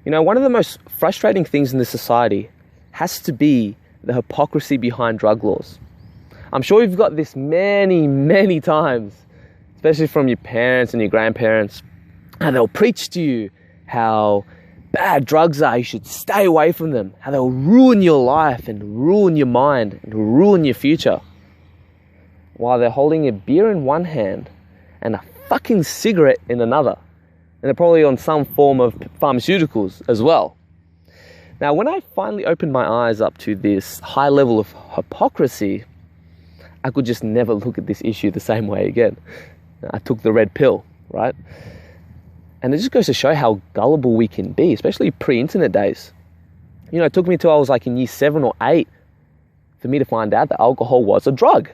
One of the most frustrating things in this society has to be the hypocrisy behind drug laws. I'm sure you've got this many, many times, especially from your parents and your grandparents, and they'll preach to you how bad drugs are, you should stay away from them, how they'll ruin your life and ruin your mind and ruin your future, while they're holding a beer in one hand and a fucking cigarette in another. And they're probably on some form of pharmaceuticals as well. Now, when I finally opened my eyes up to this high level of hypocrisy, I could just never look at this issue the same way again. I took the red pill, right? And it just goes to show how gullible we can be, especially pre-internet days. It took me till I was like in year 7 or 8 for me to find out that alcohol was a drug.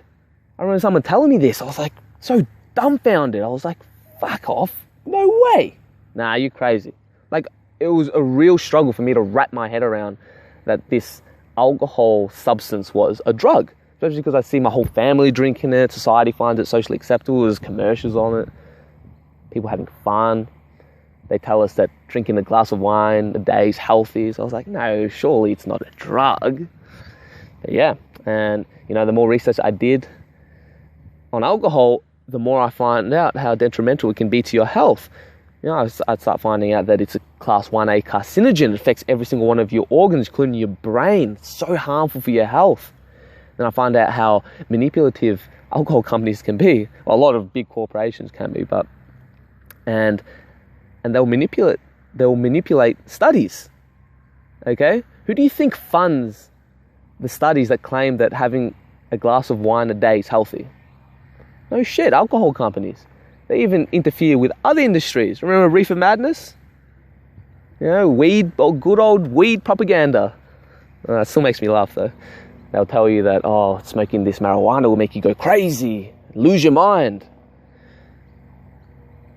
I remember someone telling me this. I was like so dumbfounded. I was like, fuck off. No way. Nah, you're crazy. Like, it was a real struggle for me to wrap my head around that this alcohol substance was a drug. Especially because I see my whole family drinking it. Society finds it socially acceptable. There's commercials on it. People having fun. They tell us that drinking a glass of wine a day is healthy. So I was like, no, surely it's not a drug. But yeah, and the more research I did on alcohol, the more I find out how detrimental it can be to your health. I'd start finding out that it's a class 1A carcinogen. It affects every single one of your organs, including your brain. It's so harmful for your health. Then I find out how manipulative alcohol companies can be. Well, a lot of big corporations can be, and they'll manipulate studies. Okay? Who do you think funds the studies that claim that having a glass of wine a day is healthy? No shit, alcohol companies. They even interfere with other industries. Remember Reefer Madness? Weed, good old weed propaganda. It still makes me laugh though. They'll tell you that, smoking this marijuana will make you go crazy, lose your mind.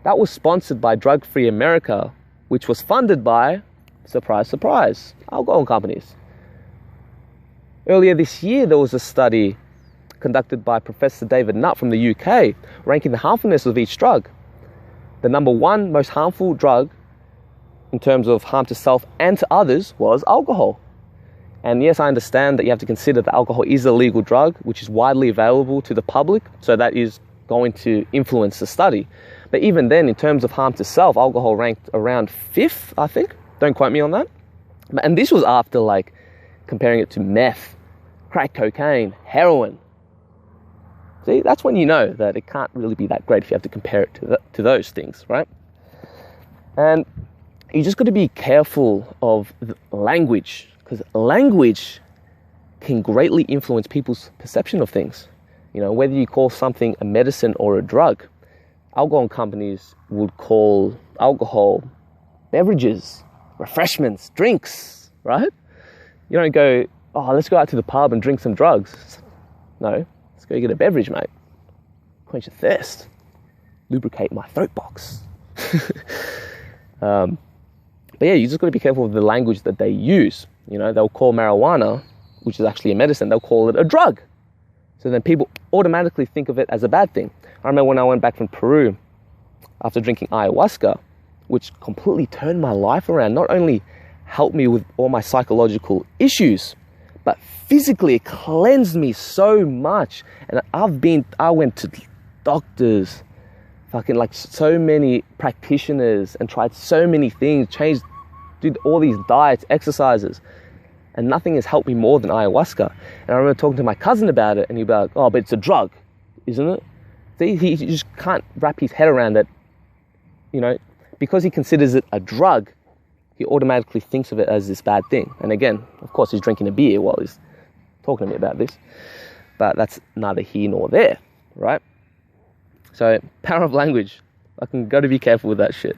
That was sponsored by Drug Free America, which was funded by, surprise, surprise, alcohol companies. Earlier this year, there was a study conducted by Professor David Nutt from the UK, ranking the harmfulness of each drug. The number 1 most harmful drug in terms of harm to self and to others was alcohol. And yes, I understand that you have to consider that alcohol is a legal drug, which is widely available to the public, so that is going to influence the study. But even then, in terms of harm to self, alcohol ranked around 5th, I think. Don't quote me on that. And this was after comparing it to meth, crack cocaine, heroin. See, that's when you know that it can't really be that great if you have to compare it to those things, right? And you just got to be careful of the language, because language can greatly influence people's perception of things. Whether you call something a medicine or a drug. Alcohol companies would call alcohol beverages, refreshments, drinks, right? You don't go, let's go out to the pub and drink some drugs. No. Let's go get a beverage, mate. Quench your thirst. Lubricate my throat box. But yeah, you just got to be careful of the language that they use. They'll call marijuana, which is actually a medicine, they'll call it a drug. So then people automatically think of it as a bad thing. I remember when I went back from Peru after drinking ayahuasca, which completely turned my life around, not only helped me with all my psychological issues, but physically it cleansed me so much. And I went to doctors, so many practitioners, and tried so many things, did all these diets, exercises, and nothing has helped me more than ayahuasca. And I remember talking to my cousin about it, and he'd be like, but it's a drug, isn't it? See, he just can't wrap his head around that, because he considers it a drug, he automatically thinks of it as this bad thing. And again, of course, he's drinking a beer while he's talking to me about this. But that's neither here nor there, right? So, power of language. Got to be careful with that shit.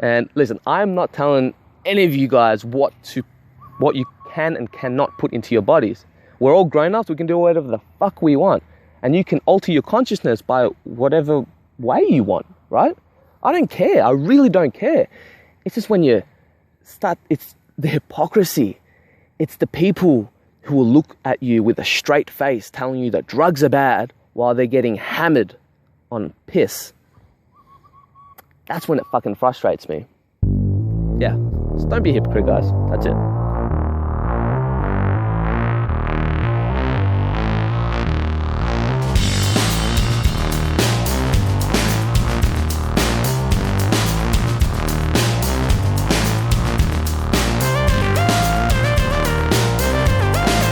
And listen, I'm not telling any of you guys what you can and cannot put into your bodies. We're all grown-ups. We can do whatever the fuck we want. And you can alter your consciousness by whatever way you want, right? I don't care. I really don't care. It's just when you start, it's the hypocrisy. It's the people who will look at you with a straight face telling you that drugs are bad while they're getting hammered on piss. That's when it fucking frustrates me. Yeah, So don't be a hypocrite, guys. That's it.